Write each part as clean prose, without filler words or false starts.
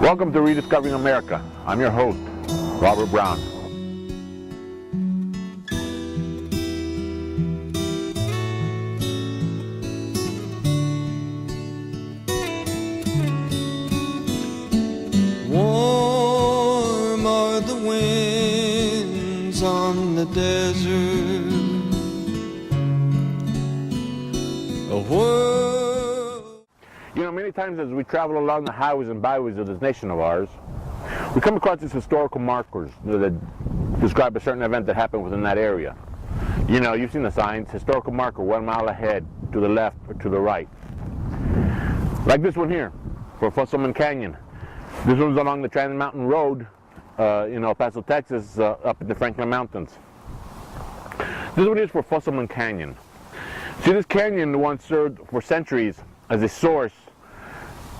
Welcome to Rediscovering America. I'm your host, Robert Brown. Warm are the winds on the desert. A world. You know, many times as we travel along the highways and byways of this nation of ours, we come across these historical markers that describe a certain event that happened within that area. You know, you've seen the signs, historical marker 1 mile ahead, to the left or to the right. Like this one here, for Fusselman Canyon. This one's along the Trans Mountain Road in El Paso, Texas, up in the Franklin Mountains. This one is for Fusselman Canyon. See, this canyon once served for centuries as a source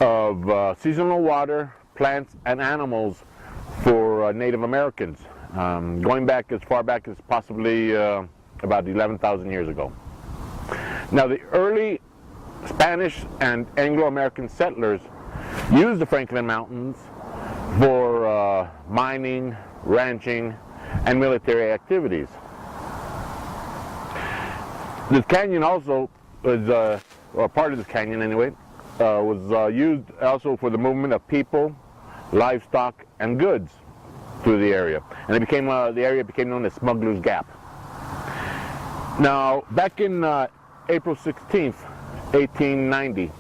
of seasonal water, plants, and animals for Native Americans, going back as far back as possibly about 11,000 years ago. Now, the early Spanish and Anglo-American settlers used the Franklin Mountains for mining, ranching, and military activities. This canyon also was, or part of this canyon anyway, was used also for the movement of people, livestock, and goods through the area. And it became, the area became known as Smuggler's Gap. Now, back in April 16th, 1890,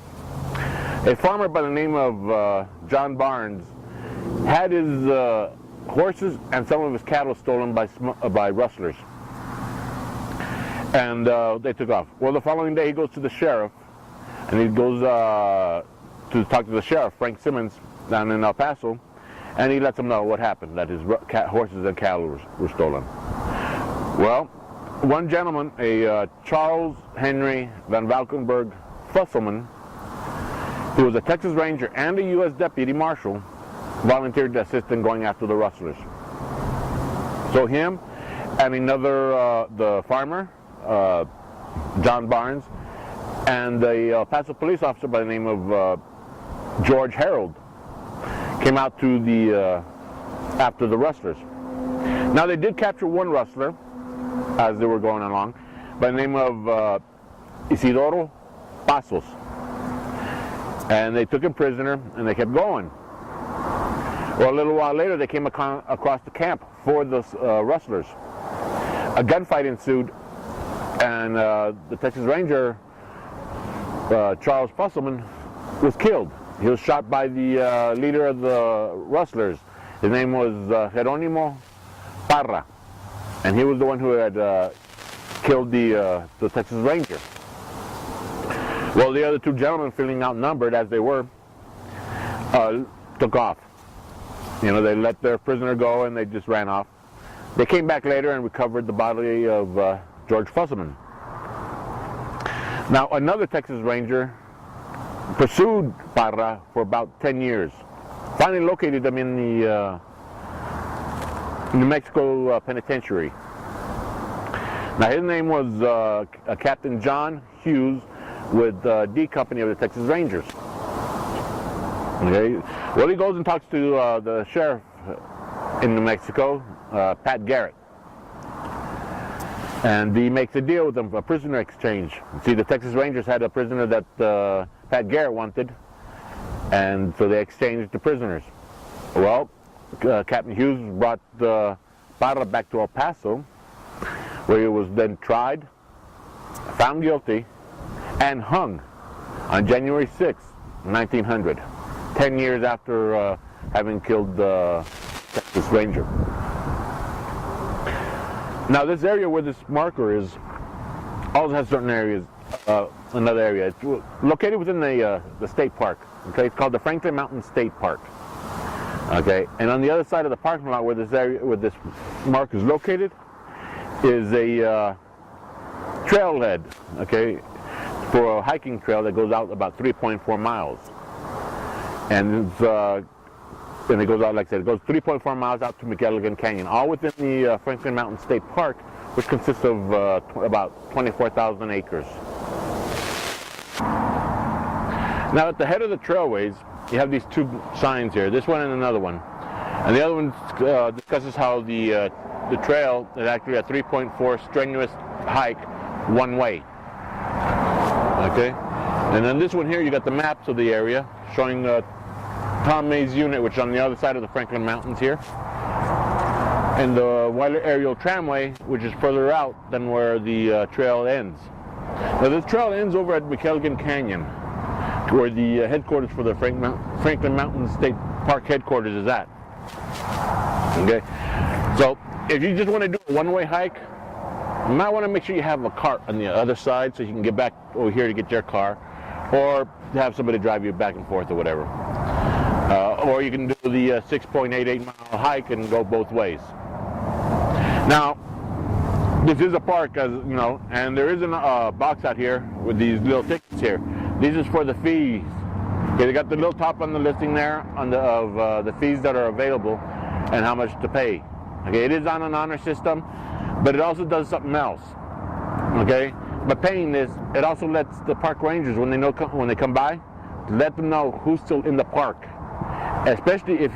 a farmer by the name of John Barnes had his horses and some of his cattle stolen by rustlers. And they took off. Well, the following day he goes to the sheriff, and he goes to talk to the sheriff, Frank Simmons, down in El Paso, and he lets him know what happened, that his horses and cattle were stolen. Well, one gentleman, a Charles Henry Van Valkenburg Fusselman, who was a Texas Ranger and a U.S. Deputy Marshal, volunteered to assist in going after the rustlers. So him and another, the farmer, John Barnes, and the El Paso police officer by the name of George Harold came out to the after the rustlers. Now, they did capture one rustler as they were going along by the name of Isidoro Pasos, and they took him prisoner and they kept going. Well, a little while later they came across the camp for the rustlers. A gunfight ensued, and the Texas Ranger Charles Fusselman was killed. He was shot by the leader of the rustlers. His name was Jeronimo Parra, and he was the one who had killed the Texas Ranger. Well, the other two gentlemen, feeling outnumbered as they were, took off. You know, they let their prisoner go and they just ran off. They came back later and recovered the body of George Fusselman. Now, another Texas Ranger pursued Parra for about 10 years. Finally located him in the New Mexico penitentiary. Now, his name was Captain John Hughes with D Company of the Texas Rangers. Okay. Well, he goes and talks to the sheriff in New Mexico, Pat Garrett. And he makes a deal with them, a prisoner exchange. See, the Texas Rangers had a prisoner that Pat Garrett wanted, and so they exchanged the prisoners. Well, Captain Hughes brought Parra back to El Paso, where he was then tried, found guilty, and hung on January 6, 1900, 10 years after having killed the Texas Ranger. Now, this area where this marker is also has certain areas, another area. It's located within the state park. Okay, it's called the Franklin Mountain State Park. Okay, and on the other side of the parking lot where this area, where this mark is located, is a trailhead. Okay, for a hiking trail that goes out about 3.4 miles, and it's and it goes out, like I said, it goes 3.4 miles out to McElligin Canyon, all within the Franklin Mountain State Park, which consists of about 24,000 acres. Now, at the head of the trailways you have these two signs here, this one and another one. And the other one discusses how the trail is actually a 3.4 strenuous hike one way. Okay? And then this one here, you got the maps of the area showing Tom May's unit, which is on the other side of the Franklin Mountains here. And the Wilder Aerial Tramway, which is further out than where the trail ends. Now this trail ends over at Fusselman Canyon, where the headquarters for the Franklin Mountain State Park headquarters is at. Okay, so if you just want to do a one-way hike, you might want to make sure you have a cart on the other side so you can get back over here to get your car, or have somebody drive you back and forth or whatever. Or you can do the 6.88 mile hike and go both ways. Now, this is a park, as you know, and there is a box out here with these little tickets here. These is for the fees. Okay, they got the little top on the listing there on the fees that are available and how much to pay. Okay, it is on an honor system, but it also does something else. Okay, by paying this, it also lets the park rangers, when they come by, let them know who's still in the park. Especially if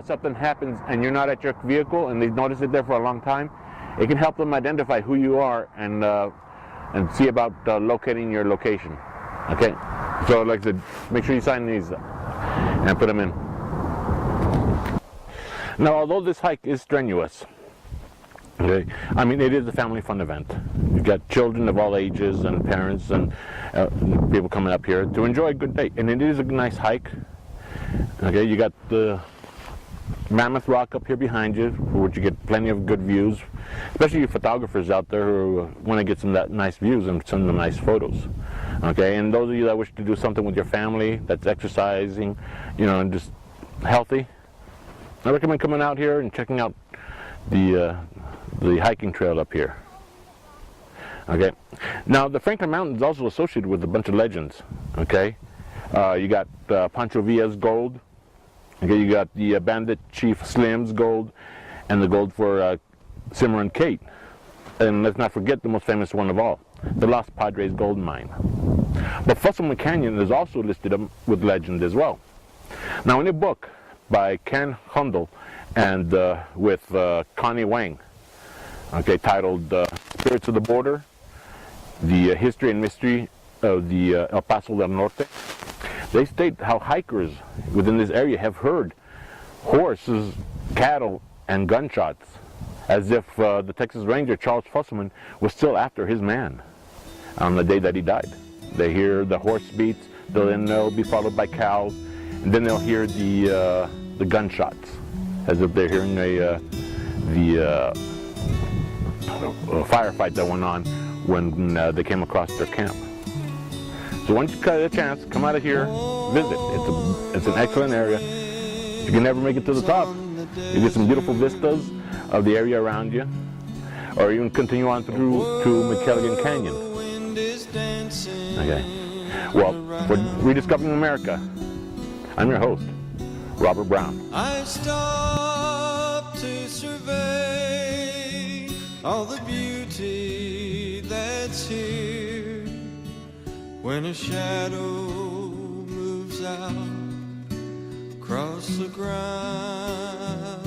something happens and you're not at your vehicle and they've noticed it there for a long time, it can help them identify who you are and see about locating your location. Okay, so like I said, make sure you sign these and put them in. Now, although this hike is strenuous, okay, I mean, it is a family fun event. You've got children of all ages and parents and people coming up here to enjoy a good day, and it is a nice hike. Okay, you got the Mammoth Rock up here behind you, for which you get plenty of good views, especially you photographers out there who want to get some nice views and some nice photos. Okay, and those of you that wish to do something with your family, that's exercising, you know, and just healthy, I recommend coming out here and checking out the hiking trail up here. Okay, now the Franklin Mountain is also associated with a bunch of legends. Okay, you got Pancho Villa's gold. Okay, you got the Bandit Chief Slim's gold, and the gold for Cimarron Kate. And let's not forget the most famous one of all, the Los Padres gold mine. But Fusselman Canyon is also listed with legend as well. Now, in a book by Ken Hundle and with Connie Wang, okay, titled Spirits of the Border, the History and Mystery of the El Paso del Norte, they state how hikers within this area have heard horses, cattle, and gunshots, as if the Texas Ranger Charles Fusselman was still after his man on the day that he died. They hear the horse beats, then they'll be followed by cows, and then they'll hear the gunshots, as if they're hearing a firefight that went on when they came across their camp. So once you get a chance, come out of here, visit. It's an excellent area. If you can never make it to the top, you get some beautiful vistas of the area around you, or even continue on through to Fusselman Canyon. Okay. Well, for Rediscovering America, I'm your host, Robert Brown. I stopped to survey all the beauty that's here. When a shadow moves out across the ground,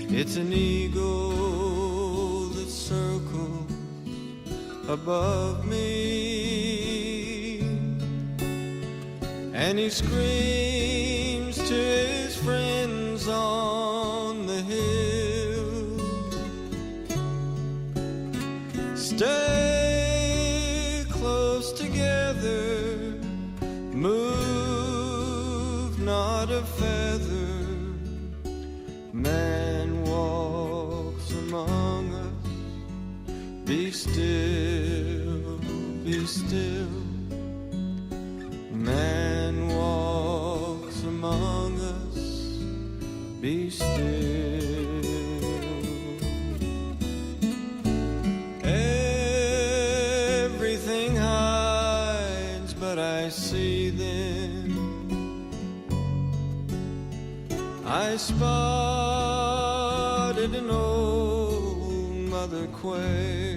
it's an eagle that circles above me, and he screams to his friends on the hill, stay close together, move not a feather. Man walks among us, be still, be still. Man walks among us, be still. Everything hides, but I see them. I spotted an old mother quail